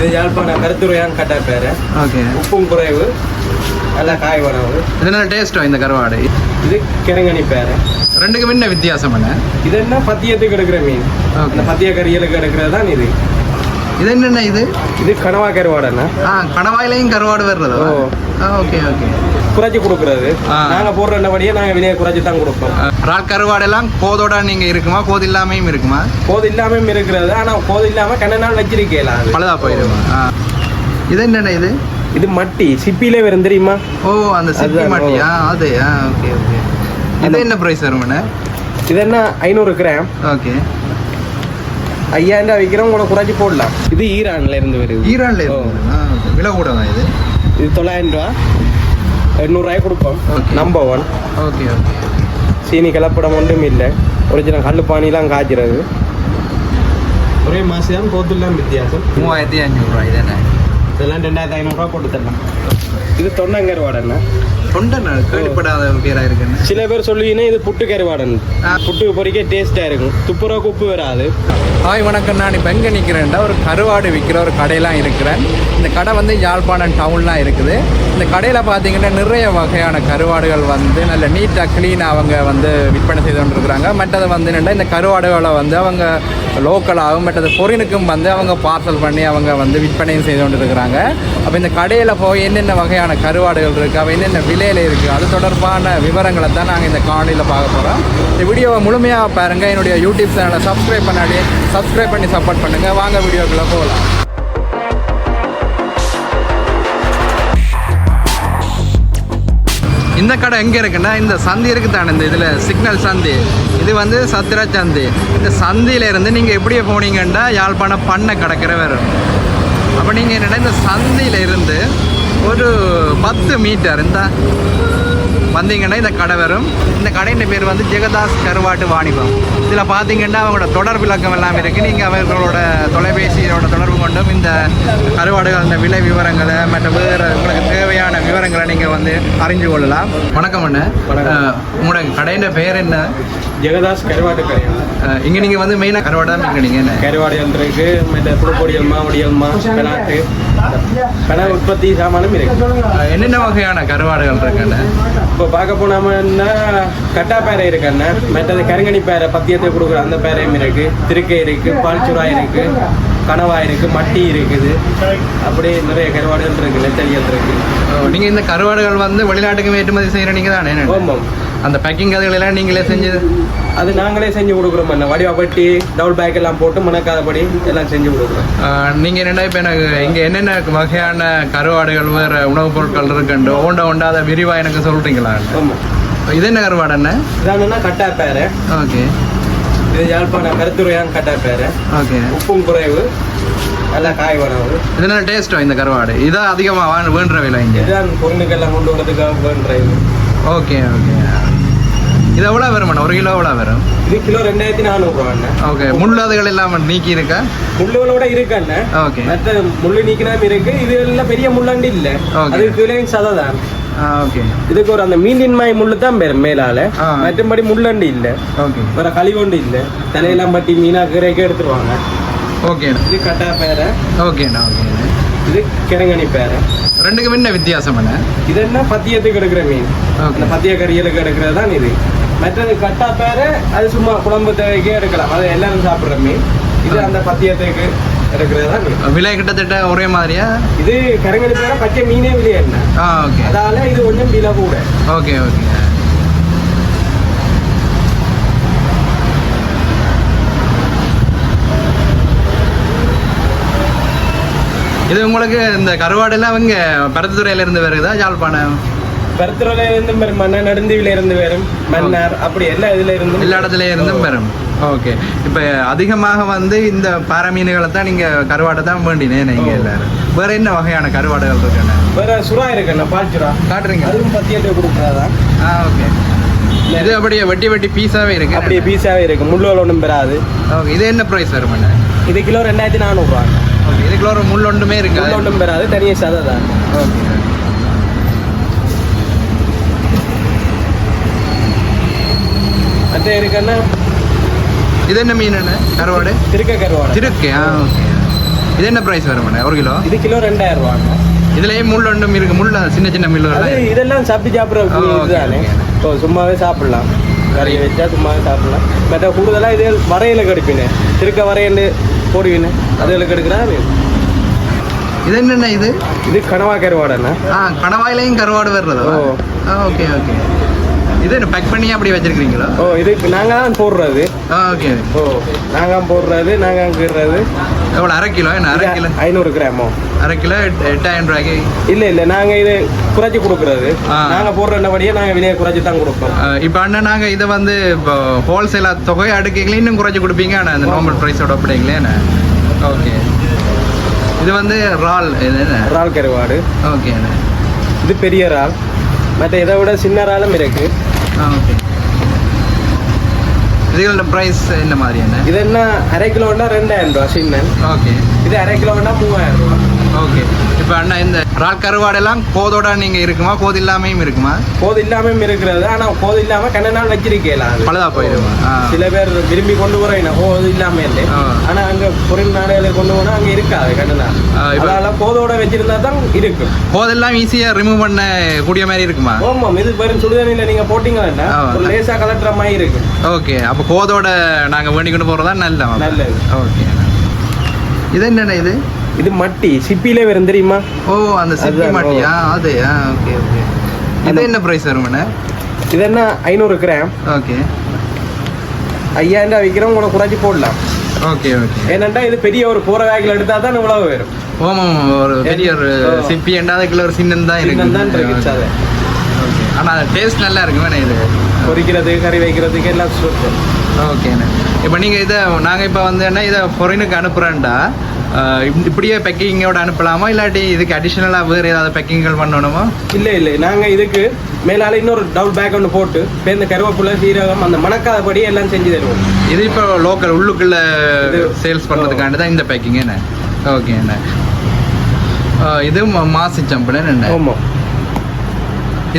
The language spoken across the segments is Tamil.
இது யாழ்ப்பாண கருத்துரையான் கட்டாப்பேர். ஓகே. உப்பும் குறைவு, நல்லா காய் வரவு. இதனால டேஸ்ட்டோ இந்த கருவாடு? இது கிரங்கணி பேர். ரெண்டுக்கும் என்ன வித்தியாசம் என்ன? இது என்ன பத்தியத்துக்கு எடுக்கிற மீன். அந்த பத்திய கறியலுக்கு எடுக்கிறது தான் இது. இது என்னென்ன இது? இது கனவா கருவாடுண்ணா. கணவாயிலையும் கருவாடு வர்றதோ? Okay okay. குறைச்சி கொடுக்குறது. நாங்கள் போடுற என்னபடியே நாங்கள் விலையை குறைச்சி தான் கொடுப்போம். இறால் கருவாடெல்லாம் கோதோட நீங்கள் இருக்குமா, கோது இல்லாமையும் இருக்குமா? கோது இல்லாமையும் இருக்கிறது. ஆனால் கோது இல்லாமல் கண்ண நாள் வச்சிருக்கலாம், பழுதா போயிடுமா? இது என்னென்ன இது? இது மட்டி, சிப்பிலே வரும் தெரியுமா? ஓ, அந்த சிப்பி மட்டியா? அது ஓகே ஓகே. இது என்ன ப்ரைஸ் வருமாண்ணே? இது என்ன 500 கிராம். ஓகே. 5000 ரூபா விற்கிறோம், கூட குறைச்சி போடலாம். இது ஈரான்ல இருந்து வருது. ஈரான்ல இருந்து விலை கூட தான் இது. இது 900 ரூபா, 800 ரூபாய் கொடுப்போம். நம்பர் 1. Okay okay. சீனி கலப்படம் ஒன்றும் இல்லை, ஒரிஜினல் கல் பானிலாம் காய்ச்சிறது. ஒரே மாதம் தான் கோத்துலாம் வித்தியாசம். 3500 ரூபாய் தானே? இதெல்லாம் 2500 ரூபா போட்டு தரலாம். இது தொண்டங்கருவாடண்ணா. தொண்டை கேள்விப்படாத பேராக இருக்குன்னு சில பேர் சொல்லுவீங்கன்னா இது புட்டு கருவாடன். புட்டு பொறிக்க டேஸ்ட்டாக இருக்கும், துப்புரவுக்கு உப்பு வராது. ஹாய் வணக்கம். நான் இப்போ எங்கே நிற்கிறேன்டா, ஒரு கருவாடு விற்கிற ஒரு கடையெல்லாம் இருக்கிறேன். இந்த கடை வந்து யாழ்ப்பாணம் டவுன்லாம் இருக்குது. இந்த கடையில் பார்த்தீங்கன்னா நிறைய வகையான கருவாடுகள் வந்து நல்ல நீட்டாக க்ளீனாக அவங்க வந்து விற்பனை செய்து கொண்டிருக்கிறாங்க. மற்றது வந்து என்னென்னா இந்த கருவாடுகளை வந்து அவங்க லோக்கலாகவும் மற்றது பொரினுக்கும் வந்து அவங்க பார்சல் பண்ணி அவங்க வந்து விற்பனையும் செய்து கொண்டிருக்கிறாங்க. அப்போ இந்த கடையில் போய் என்னென்ன வகையான கருவாடுகள் இருக்குது, அவள் என்னென்ன விலையில் இருக்குது, அது தொடர்பான விவரங்களை தான் நாங்கள் இந்த காணொலியில் பார்க்க போகிறோம். இந்த வீடியோவை முழுமையாக பாருங்கள். என்னுடைய யூடியூப் சேனலை சப்ஸ்கிரைப் பண்ணி சப்போர்ட் பண்ணுங்கள். வாங்க வீடியோக்குள்ளே போகலாம். இந்த கடை எங்கே இருக்குன்னா, இந்த சந்தி இருக்குது தானே, இந்த இதில் சிக்னல் சந்தி, இது வந்து சத்திர சந்தி. இந்த சந்தியிலேருந்து நீங்கள் எப்படியே போனீங்கன்னா யாழ்ப்பாணம் பண்ணை கடற்கரை வரும். அப்போ நீங்கள் என்னென்னா இந்த சந்தியிலேருந்து ஒரு 10 மீட்டர் இந்த வந்தீங்கன்னா இந்த கடை வரும். இந்த கடையின் பேர் வந்து ஜெகதாஸ் கருவாட்டு வாணிபம். இதில் பார்த்தீங்கன்னா அவங்களோட தொடர்பு இலக்கம் எல்லாம் இருக்குது. நீங்கள் அவர்களோட தொலைபேசியோட தொடர்பு கொண்டும் இந்த கருவாடுகள் இந்த விலை விவரங்களை மற்ற வேறு உங்களுக்கு தேவையான விவரங்களை நீங்கள் வந்து அறிஞ்சு கொள்ளலாம். வணக்கம் அண்ணா. உங்களோட கடையின் பேர் என்ன? ஜெகதாஸ் கருவாட்டு கடை. இங்கே நீங்கள் வந்து மெயினாக கருவாடு தான் விற்கிறீங்க. என்ன கருவாடுகள் இருக்கு, மற்ற புழுப்பொடியல் மாவடியல்மா, பெனாட்டு, பென உற்பத்தி சாமானும் இருக்கு. என்னென்ன வகையான கருவாடுகள் இருக்குண்ணே? இப்போ பார்க்க போனோம்னா கட்டா பேரை இருக்குண்ணே, மற்றது கருங்கணி பேரை பத்தியத்தை கொடுக்குற அந்த பேரையும் இருக்கு, திருக்கை இருக்கு, பால்சுரா இருக்கு, கனவா இருக்கு, மட்டி இருக்குது. அப்படியே நிறைய கருவாடுகள் இருக்கு, நெத்தலியல் இருக்கு. நீங்கள் இந்த கருவாடுகள் வந்து வெளிநாட்டுக்கு ஏற்றுமதி செய்கிற நீங்கள் தானே? ஆமாம். அந்த பேக்கிங் கதைகளெல்லாம் நீங்களே செஞ்சது? அது நாங்களே செஞ்சு கொடுக்குறோம். என்ன வடிவா பட்டி டபுள் பேக் எல்லாம் போட்டு மணக்காதபடி எல்லாம் செஞ்சு கொடுக்குறோம். நீங்கள் என்னென்னா இப்போ எனக்கு இங்கே என்னென்ன வகையான கருவாடுகள் வேறு உணவுப் பொருட்கள் இருக்குண்டு ஒண்டா அதை விரிவாக எனக்கு சொல்கிறீங்களா? ஆமாம். இது என்ன கருவாடு என்ன? இதானா கட்டா பேரை. ஓகே. இது யாழ்ப்பாண கருத்துரையான் கட்டா பேரை. ஓகே. உப்பும் குறைவு, நல்லா காய் வரவு. இதனால டேஸ்ட்டோ இந்த கருவாடு? இதான் அதிகமாக வேண்டுற விலை இங்கே? இதுதான் பொருளுக்கெல்லாம் கொண்டு வரதுக்காக வேண்டுற இது. Okay okay. இது எவ்வளோ வரும்? 1 கிலோ எவ்வளோ வரும்? இது கிலோ 2400 ரூபாண்ணே. ஓகே. முள்ளுகள் எல்லாம் நீக்கி இருக்கா? முள்ளுகளோட இருக்காண்ணே. ஓகே. மற்ற முள்ளு நீக்கினாம இருக்கு. இது எல்லாம் பெரிய முள்ளாண்டி இல்லை, அது கிலோயின் சததான். ஓகே. இதுக்கு ஒரு அந்த மீனின்மாய் முள்ளு தான் மேலால, மற்றபடி முள்ளண்டி இல்லை. ஓகே. வேற கழிவொண்டு இல்லை. தலையெல்லாம் பட்டி மீனாக்கிறதுக்கு எடுத்துருவாங்க. ஓகே. இது கட்டா பேரை. ஓகேண்ணா. ஓகே. இது கிரங்கணி பேரை. ரெண்டுக்கும் என்ன வித்தியாசம் என்ன? இது என்ன பத்தியத்துக்கு எடுக்கிற மீன். அந்த பத்திய கறியலுக்கு எடுக்கிறது தான் இது. மற்றது கட்டா பேரை அது சும்மா குழம்பு தேவைக்கே எடுக்கலாம், அது எல்லாரும் சாப்பிட்ற மீன். இது அந்த பத்தியத்துக்கு எடுக்கிறது தான். விலை கிட்டத்தட்ட ஒரே மாதிரியா? இது கரங்கணி பேரை பச்சை மீனே விலை என்ன. ஓகே. அதால இது கொஞ்சம் விலை கூட. Okay okay. இது உங்களுக்கு இந்த கருவாடெல்லாம் அவங்க பருத்தித்துறையில இருந்து வருதா யாழ்ப்பாணம்? பருத்தித்துறையில இருந்து வரும், மன்னர் நடுந்தீவில இருந்து வரும், மன்னார், அப்படி எல்லா இதுல இருந்து எல்லா இடத்துல இருந்தும் வரும். ஓகே. இப்போ அதிகமாக வந்து இந்த பாறை மீன்களை தான் நீங்கள் கருவாடை தான் வேண்டினேன் நீங்கள் எல்லாரும். வேற என்ன வகையான கருவாடுகள் இருக்குண்ணே? வேற சுறா இருக்குண்ணா, பால் சுறா காட்டுறீங்க? அதுவும் பத்தியத்தை கொடுக்குறதான். ஓகே. இது அப்படியே வெட்டி வெட்டி பீஸாவே இருக்கு? அப்படியே பீஸாவே இருக்கு, முள்ளுகள் ஒன்றும் பெறாது. ஓகே. இது என்ன ப்ரைஸ் வருமாண்ணே? இது கிலோ 2400 ரூபா. ஓகே. இதுக்குள்ள ஒரு முள் ஒன்றுமே இருக்கு? முள் ஒன்றும் பெறாது, தனியாக சதை தான். ஓகே. மற்ற இருக்குன்னா இது என்ன மீன்? என்ன கருவாடு? திருக்க கருவாடு. திருக்கே. ஓகே. இது என்ன ப்ரைஸ் வரும் ஒரு கிலோ? இது கிலோ 2000 ரூபாங்க. இதுலயே முள் ஒன்றும் இருக்கு, முள் சின்ன சின்ன மில்லு. இதெல்லாம் சாப்பிட்டு சாப்பிட்ற இதுதானே. இப்போ சும்மாவே சாப்பிடலாம், கறியை வச்சா சும்மாவே சாப்பிடலாம். மற்ற கூடுதலாக இது வரையில் கடிப்பினே, திருக்க வரையண்டு போடுவீனே, அதில் கெடுக்கிறாரு. இது என்னென்ன இது? இது கனவா கருவாடுண்ணா. கனவாயிலையும் கருவாடு வர்றதா? Okay okay. இது என்ன பேக் பண்ணி அப்படி வச்சிருக்கீங்களா? இது நாங்கள் தான் போடுறது. ஓகே. நாங்கள் போடுறது, நாங்கள் கீறது. எவ்வளோ? அரை கிலோ? என்ன அரை கிலோ? 500 கிராமோ? அரை கிலோ 8000 ரூபாய்க்கு? இல்லை நாங்கள் இது குறைச்சி கொடுக்குறது. நாங்கள் போடுறபடியே நாங்கள் விலையை குறைச்சி தான் கொடுப்போம். இப்போ அண்ணா நாங்கள் இதை வந்து இப்போ ஹோல்சேலாக தொகை அடுக்கீங்களே இன்னும் குறைச்சி கொடுப்பீங்க ஆனால் அந்த நார்மல் ப்ரைஸோட அப்படிங்களே என்ன? ஓகே. இது வந்து இறால் கருவாடு. ஓகே. இது பெரிய இறால், மற்ற இதை விட சின்ன இறாலும் இருக்கு. ஓகே. இதுகளோட ப்ரைஸ் என்ன மாதிரி என்ன? இது என்ன அரை கிலோன்னா 2000 ரூபா சின்ன. ஓகே. இது அரை கிலோன்னா 3000 ரூபா. ஓகே. இப்போ அண்ணா இந்த இறால் கருவாடெல்லாம் கோதோட நீங்கள் இருக்குமா, கோது இல்லாமையும் இருக்குமா? கோது இல்லாமையும் இருக்கிறது, ஆனால் கோது இல்லாமல் கண்ண நாள் வச்சிருக்கலாம், பழுதா போயிடுமா? சில பேர் விரும்பி கொண்டு போகிறேன் கோது இல்லாமல் இல்லை, ஆனால் அங்கே பொருள் நாடுகளை கொண்டு போனால் அங்கே இருக்காது கண்ண நாள். அதனால கோதோட வச்சிருந்தா தான் இருக்கும். கோதெல்லாம் ஈஸியாக ரிமூவ் பண்ண கூடிய மாதிரி இருக்குமா? ஆமாம். இது வெறும் சுடுதண்ணியில் நீங்கள் போட்டிங்கன்னா லேசாக கலட்டுற மாதிரி இருக்கும். ஓகே. அப்போ கோதோட நாங்கள் வேண்டிக்கொண்டு போகிறதா நல்லது. ஓகே. இது என்னென்ன? இது மட்டி, சிப்பிலே வரும் தெரியுமா? ஓ, அந்த சிப்பி மட்டியா? அது ஓகே ஓகே. இது என்ன ப்ரைஸ் வரும்ண்ணே? இது என்ன 500 கிராம். ஓகே. 5000 விற்கிறோம், உனக்கு குறைச்சி போடலாம். Okay okay. ஏன்னாண்டா இது பெரிய ஒரு போகிற வேகில் எடுத்தால் தான் இவ்வளவு வரும். ஓமாம். ஒரு பெரிய ஒரு சிப்பி அதுக்குள்ள ஒரு சின்னம் தான் இருக்கு. ஓகே. ஆனால் டேஸ்ட் நல்லா இருக்கு வேணா இது பொரிக்கிறது, கறி வைக்கிறதுக்கு எல்லாம் சூப்பர். ஓகேண்ணே. இப்போ நீங்கள் இதை நாங்கள் இப்போ வந்து என்ன இதை ஃபாரினுக்கு அனுப்புகிறேன்டா, இப்படியே பேக்கிங்கோட அனுப்பலாமா, இல்லாட்டி இதுக்கு அடிஷ்னலாக வேறு ஏதாவது பேக்கிங்கள் பண்ணணுமா? இல்லை நாங்கள் இதுக்கு மேலால் இன்னொரு டபுள் பேக் ஒன்று போட்டு இப்போ இந்த கருவேப்பிலை, சீரகம் அந்த மணக்காதபடி எல்லாம் செஞ்சு தருவோம். இது இப்போ லோக்கல் உள்ளுக்குள்ள சேல்ஸ் பண்ணுறதுக்காண்டி தான் இந்த பேக்கிங் என்ன? ஓகே அண்ணா. இது மாசி சம்பளம் என்ன? ஆமாம்.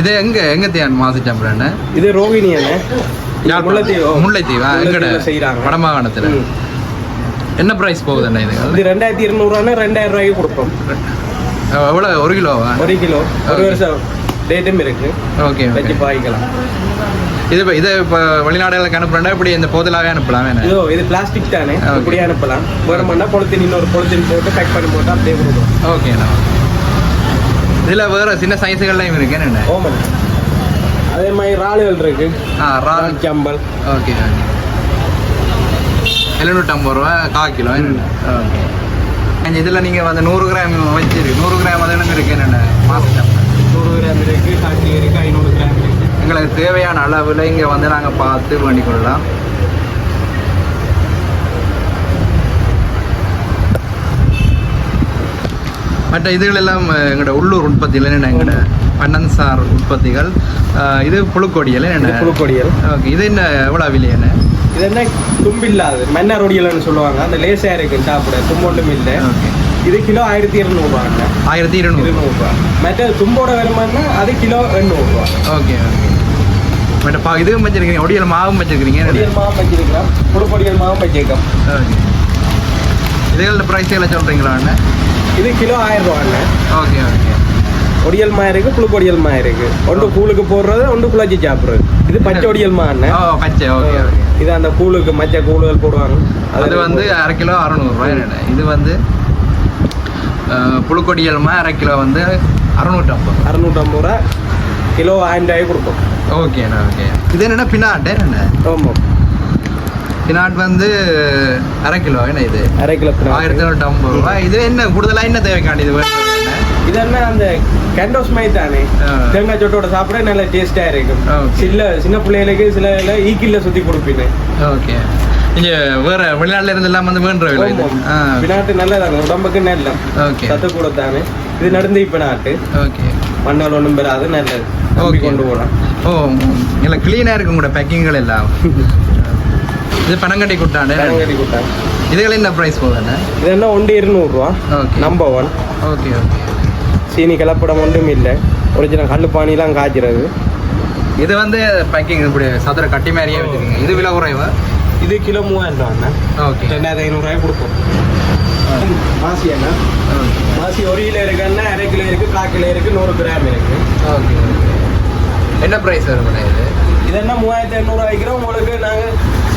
இது எங்கே தேன் மாசி சம்பளம்? இது ரோகிணி அண்ணே, முல்லைத்தீவா எங்கட செய்கிறாங்க வடமாகாணத்தில். என்ன ப்ரைஸ் போகுதுண்ணா இது? இது 2200 2000 ரூபாய்க்கு கொடுப்போம். எவ்வளோ? 1 கிலோவா? 1 கிலோ. 1 வருஷம் டேட்டும் இருக்கு. ஓகே. வச்சு பாய்க்கலாம். இது இப்போ வெளிநாடுகளுக்கு அனுப்புறா இப்படி இந்த போதலாவே அனுப்பலாம். இது பிளாஸ்டிக் தானே, இப்படியே அனுப்பலாம். வேணும்னா பொலித்தீன் இன்னொரு பொலித்தீன் போட்டு பேக் பண்ணி போட்டு அப்படியே கொடுக்கும். ஓகேண்ணா. இதில் வேறு சின்ன சைஸுகள்லாம் இருக்கு என்ன? ஓமன். அதே மாதிரி இறாலுகள் இருக்கு. இறால் சம்பல். ஓகே. 750 ரூபா 1/4 கிலோ. ஓகே. இதில் நீங்கள் வந்து 100 கிராம் வச்சிருக்கு. 100 கிராம் அதெல்லாம் இருக்கு என்னென்ன? மாசம் 100 கிராம் இருக்குது, காய்ச்சி இருக்குது, 500 கிராம் இருக்குது. எங்களுக்கு தேவையான அளவில் இங்கே வந்து நாங்கள் பார்த்து வேண்டிக் கொள்ளலாம். மற்ற இதுகளெல்லாம் எங்களோட உள்ளூர் உற்பத்தியில் என்னென்ன எங்களோட பன்னன்சார் உற்பத்திகள். இது புழுக்கொடியல் என்ன? புழுக்கொடியல். ஓகே. இது என்ன எவ்வளோ விலை என்ன? இது என்ன தும்பில்லாது மன்னர் ஒடியல்னு சொல்லுவாங்க, அந்த லேசாக இருக்கு சாப்பிட, தும்பொண்டும் இல்லை. இது கிலோ 1200 ரூபாங்க. 1200 ரூபா. மற்ற தும்போட வருமானா அது கிலோ 800 ரூபா. Okay okay. மற்ற இதுவும் வச்சிருக்கீங்க, ஒடியல் மாவும் வச்சிருக்கீங்க? ஒடியல் மாவும் வச்சிருக்கிறோம், புழுக்கொடியல் மாவும் வச்சிருக்கோம். ஓகே. இதுகளோட ப்ரைஸுகளை சொல்கிறீங்களா அண்ணா? இது கிலோ 1000 ரூபாண்ணே. Okay okay. ஒடியல் மா இருக்கு, புழுக்கொடியல் மா இருக்கு. ஒன்று கூழுக்கு போடுறது, ஒன்று குழச்சி சாப்பிட்றது. இது பச்சை ஒடியல் மா அண்ணே. பச்சை. Okay okay. இது அந்த கூழுக்கு மச்ச கூழுகள் போடுவாங்க, அது வந்து 1/2 கிலோ 600 ரூபாய். இது வந்து புழுக்கொடியல் மா 1/2 கிலோ வந்து 650 ரூபா. கிலோ 1000 ரூபாய் கொடுப்போம். ஓகேண்ணா. ஓகே. இது என்னென்னா பினாட் என்ன? ஆமாம். பினாட் வந்து 1/2 கிலோ என்ன? இது 1/2 கிலோ 1150 ரூபா. இது என்ன கூடுதலாக என்ன தேவைக்காண்டி இது வேணும்? இது என்ன அந்த கேண்டோஸ் மாதிரி தானே, தேங்காய் சொட்டோட சாப்பிட நல்ல டேஸ்டாக இருக்கும். சின்ன பிள்ளைகளுக்கு சில ஈக்கில சுற்றி கொடுப்பீங்க. ஓகே. நீங்கள் வேறு வெளிநாட்டில் இருந்து எல்லாம் வந்து வேண்டுற பினாட்டு நல்லதாங்க, உடம்புக்கு நல்ல. ஓகே. சத்து கூட தானே. இது நடந்து இப்போ நாட்டு. ஓகே. மண்ணால் ஒன்றும் பெறாது, நல்லது. ஓகே. கொண்டு போகலாம். ஓ, இல்லை க்ளீனாக இருக்கும் கூட பேக்கிங்கள் எல்லாம். இது பனங்கட்டி குட்டாண்டு. பனங்கட்டி குட்டாண்டு. இதுகள் என்ன ப்ரைஸ் போகுதுண்ணே? இது என்ன 200 ரூபா. ஓகே. நம்பர் 1. Okay okay. சீனி கலப்படம் ஒன்றும் இல்லை, ஒரிஜினல் கல் பானிலாம் காய்ச்சிறது. இது வந்து பேக்கிங் இப்படி சதுர கட்டி மாதிரியே வச்சுருக்கீங்க. இது விலை குறைவா? இது கிலோ 3000 ரூபாண்ணே. ஓகே. 2500 ரூபாய் கொடுப்போம். மாசி அண்ணா மாசி 1 கிலோ இருக்குன்னா 1/2 கிலோ இருக்கு, 1/4 கிலோ இருக்கு, 100 கிராம் இருக்கு. ஓகே என்ன ப்ரைஸ் வரும்ண்ணே இது? இதெல்லாம் 3500 வைக்கிறோம். உங்களுக்கு நாங்கள்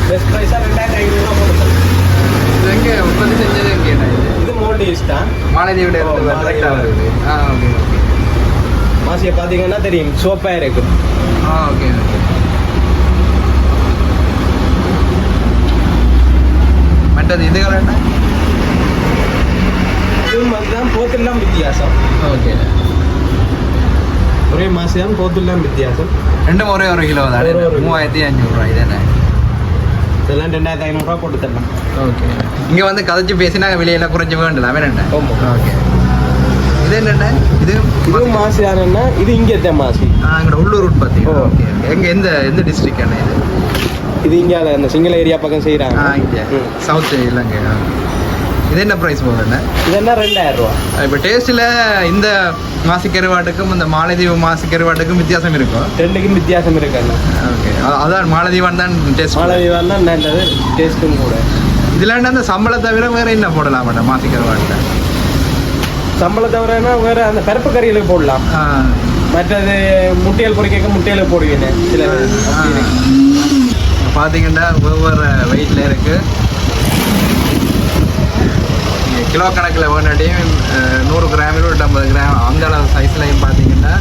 பெஸ்ட் ப்ரைஸாக 2500 கொடுத்தோம். இது எங்கே உற்பத்தி செஞ்சது எங்கேண்ணா இது? இது மோல்டீஸ் தான். மாலதீவோட மாலதீவு வருது. Okay okay. மாசியை பார்த்தீங்கன்னா தெரியும், சோப்பாக இருக்கு. Okay okay. மற்றது இதுகள் என்ன? இதுவும் அதுதான் போத்துலாம் வித்தியாசம். ஓகே. ஒரே மாசி தான் போத்துலாம் வித்தியாசம். ரெண்டும் ஒரே 1 கிலோ தான். 3500 இது என்ன? இதெல்லாம் 2500 போட்டு தரலாம். ஓகே. இங்கே வந்து கதைச்சு பேசினா வெளியெல்லாம் குறைஞ்சி வேண்டலாம் வேணா? ஓகே. இது என்னென்ன? இது மாசி தானேன்னா இது இங்கே மாசி. அங்கே உள்ளூர் உற்பத்தி. ஓகே. எங்கே எந்த டிஸ்ட்ரிக்ட் என்ன இது? இது இங்கே அந்த சிங்கள ஏரியா பக்கம் செய்கிறாங்க. இங்கே சவுத் இல்லைங்க. இது என்ன ப்ரைஸ் போகுதுண்ணே? இதெல்லாம் 2000 ரூபா. இப்போ டேஸ்ட்டில் இந்த மாசி கருவாட்டுக்கும் இந்த மாலதீவு மாசி கருவாட்டுக்கும் வித்தியாசம் இருக்கும்? ரெண்டுக்கும் வித்தியாசம் இருக்குண்ணா. ஓகே. அதான் மாலதீவான் தான் டேஸ்ட். மாலதீவான் தான் நல்லது, டேஸ்ட்டும் கூட. இதில் என்ன அந்த சம்பளத்தை தவிர வேறு என்ன போடலாம் மேடம் மாசி கருவாட்டில்? சம்பளம் தவிரனா வேறு அந்த பருப்பு கறிகளுக்கு போடலாம். மற்றது முட்டையல் பொறிக்க முட்டையில் போடுவீங்க சில பார்த்தீங்கன்னா ஒவ்வொரு வெயிட்டில் இருக்குது. கிலோ கணக்கில் வேணாட்டியும் 100 கிராம் 150 கிராம் அந்த அளவு சைஸ்லையும் பார்த்தீங்கன்னா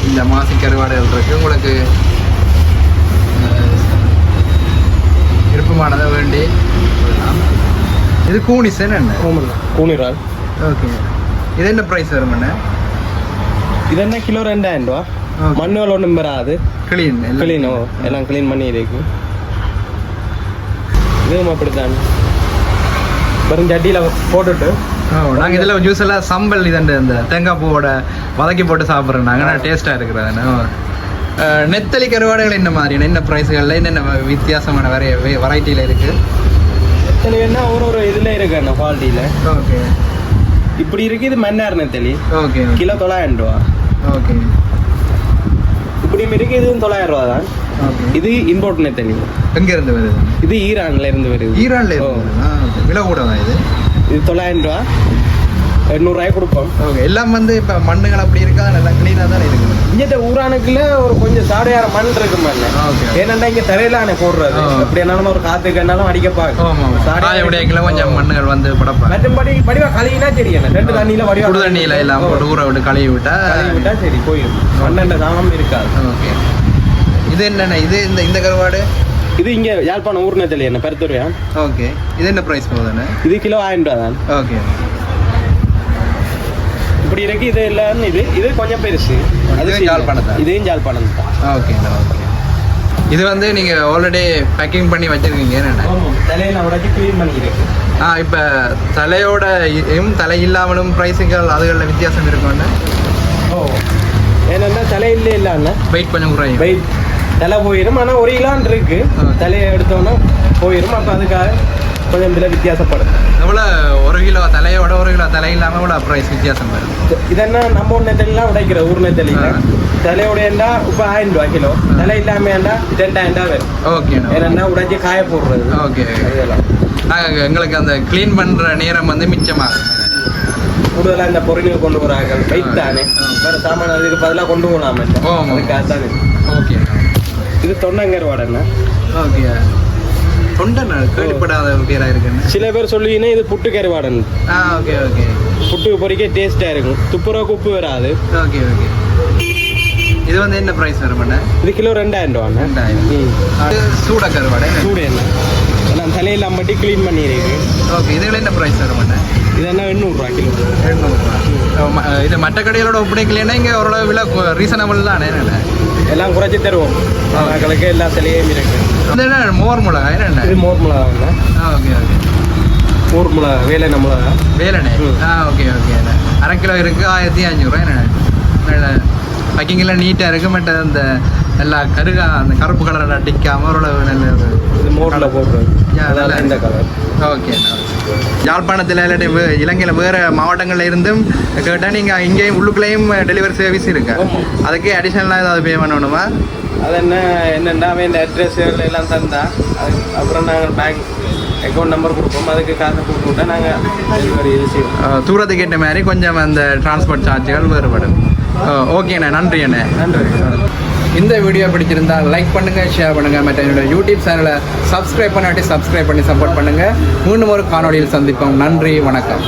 இந்த மாசி கருவாடுகள் இருக்குது. உங்களுக்கு விருப்பமானதை வேண்டி இது கூனிஸ் என்ன? கூனிரால். ஓகே. இது என்ன ப்ரைஸ் வரும்ண்ணே? இது என்ன கிலோ 2000 ரூபா. மண்ணுகள் ஒன்றும் பெறாது. கிளீனோ எல்லாம் க்ளீன் பண்ணி இருக்கு. இதுவும் அப்படித்தான் வெறும் சட்டியில் போட்டுட்டு நாங்கள் இதில் ஜூஸ் எல்லாம் சம்பல் இது அந்த தேங்காய் பூவோட வதக்கி போட்டு சாப்பிட்றோம் நாங்கள். டேஸ்ட்டாக இருக்கிறது. நெத்தலி கருவாடுகள் என்ன மாதிரியான என்ன ப்ரைஸுகளில் என்னென்ன வித்தியாசமான வெரைட்டியில் இருக்குது? நெத்தலி என்ன ஒரு இதில் இருக்கு அந்த குவாலிட்டியில். ஓகே. இப்படி இருக்கு. இது மன்னார் நெத்தலி. ஓகே. கிலோ 900 ரூபா. ஓகே. இப்படியும் இருக்கு. இதுவும் 900 ரூபா தான். இது இம்போர்ட் நெத்தலி. எங்கேருந்து வருது? இது ஈரான்ல இருந்து வருது. ஈரான்ல விலை கூட தான். இது 900 ரூபா. 800 ரூபாய் கொடுப்போம். ஓகே. எல்லாம் வந்து இப்போ மண்ணுகள் அப்படி இருக்கா? நல்லா க்ளீனாக தான் இருக்குது. இங்கே ஊரானுக்குள்ள ஒரு கொஞ்சம் சாடையார மண் இருக்கு மண். ஏன்னா இங்கே தரையிலான போடுறது அப்படி என்னாலும் ஒரு காத்துக்கு என்னாலும் அடிக்க பார்க்க கொஞ்சம் மண்ணுகள் வந்து படப்பா. மற்றபடி வடிவா கழுவினா சரி. என்ன 2 தண்ணியில வடிவா சுடு தண்ணியில எல்லாம் போட்டு ஊற விட்டு கழுவி விட்டா சரி போயிடும். மண்ணெண்ட சாமம் இருக்காது. ஓகே. இது என்னென்ன? இது இந்த கருவாடு இது இங்கே யாழ்ப்பாணம் ஊர் நெத்தலி என்ன பெருத்துறையா. ஓகே. இது என்ன ப்ரைஸ் போகுதுண்ணே? இது கிலோ 1000 ரூபா தான். ஓகே. இப்படி இருக்கு. இது எல்லாம் இது கொஞ்சம் பெருசு. அதுவும் யாழ்ப்பாணம் தான். இதையும் யாழ்ப்பாணம் தான். Okay okay. இது வந்து நீங்கள் ஆல்ரெடி பேக்கிங் பண்ணி வச்சுருக்கீங்க என்ன? தலையில் உடச்சி க்ளீன் பண்ணிக்கிறேன். இப்போ தலையோட தலை இல்லாமலும் ப்ரைஸுகள் அதுகளில் வித்தியாசம் இருக்கும்ண்ணே? ஏன்னா தலையிலே இல்லைண்ணா வெயிட் கொஞ்சம் குறையும். வெயிட் தலை போயிடும். ஆனால் 1 கிலோன்னு இருக்கு. தலையை எடுத்தோன்னா போயிடும். அப்போ அதுக்காக கொஞ்சம் விலை வித்தியாசப்படும். எவ்வளோ 1 கிலோ தலையோட 1 கிலோ தலை இல்லாமல் எவ்வளோ ப்ரைஸ் வித்தியாசம் வரும்? இதெல்லாம் நம்ம ஊர் நெத்தலாம் உடைக்கிற ஊர் நெத்தலியில் தலையோடையண்டா இப்போ 1000 ரூபா கிலோ. தலை இல்லாமேண்டா 2000 வரும். ஓகே. ஏன்னா உடைச்சி காய போடுறது. ஓகே. எங்களுக்கு அந்த க்ளீன் பண்ணுற நேரம் வந்து மிச்சமாகும். கூடுதலாக இந்த பொருள் கொண்டு போகிறாங்க. வெயிட் தானே வேறு சாமான அதுக்கு பதிலாக கொண்டு போகலாமே. அதுக்காக தானே. ஓகே. இது தொண்டங்கருவாடண்ணா. ஓகே. தொண்டை கேள்விப்படாத பேராக இருக்குன்னு சில பேர் சொல்லுவீங்கன்னா இது புட்டு கருவாடன். Okay okay. புட்டு பொறிக்க டேஸ்ட்டாக இருக்கும். துப்புரவுக்கு உப்பு வராது. Okay okay. இது வந்து என்ன ப்ரைஸ் வருமாண்ணே? இது கிலோ 2000 ரூபாண்ணா. 2000. சூட கருவாடை சூடு என்ன எல்லாம் தலையில் அம்பட்டி க்ளீன் பண்ணியிருக்கு. ஓகே. இதுல என்ன ப்ரைஸ் வருமாண்ணே? இது என்ன 800 ரூபா கிலோ. 800 ரூபா. இது மற்ற கடைகளோட ஒப்படைக்கலைன்னா இங்கே ஓரளவு விலை ரீசனபிள் தான். எல்லாம் குறைச்சி தருவோம். மக்களுக்கு எல்லா சிலையும் இருக்கு. இது என்ன மோர் மிளகா? என்ன இது மோர் மிளகாங்க. Okay okay. மோர் மிளகா வேலை மிளகா வேலனே. Okay okay. 1/2 கிலோ இருக்குது 1500 ரூபா. என்ன பேக்கிங்கெல்லாம் நீட்டாக இருக்குது. பட் அந்த எல்லா அந்த கருப்பு கலரில் அடிக்காமல் ஓரளவு நல்லது. இது மோரில் போடுறது அதெல்லாம் இந்த கலர். ஓகே. யாழ்ப்பாணத்தில் இல்லாட்டி இலங்கையில் வேறு மாவட்டங்களில் இருந்தும் கேட்டால் நீங்கள் இங்கேயும் உள்ளுக்குள்ளேயும் டெலிவரி சர்வீஸ் இருக்கு. அதுக்கு அடிஷ்னலாக ஏதாவது பே பண்ணணுமா? அது என்னென்னா அவன் இந்த அட்ரஸ் எல்லாம் தந்தா அப்புறம் நாங்கள் பேங்க் அக்கௌண்ட் நம்பர் கொடுப்போம், அதுக்கு காசை கொடுத்து விட்டா நாங்கள் டெலிவரி இது செய்வோம். தூரத்துக்கு ஏற்ற மாதிரி கொஞ்சம் அந்த டிரான்ஸ்போர்ட் சார்ஜுகள் வேறுபடும். ஓகேண்ணே, நன்றி அண்ணே. நன்றி. இந்த வீடியோ பிடிச்சிருந்தா லைக் பண்ணுங்கள், ஷேர் பண்ணுங்கள், மற்ற என்னோட யூடியூப் சேனலை சப்ஸ்கிரைப் பண்ணாட்டி சப்ஸ்கிரைப் பண்ணி சப்போர்ட் பண்ணுங்கள். மீண்டும் ஒரு காணொலியில் சந்திப்போம். நன்றி, வணக்கம்.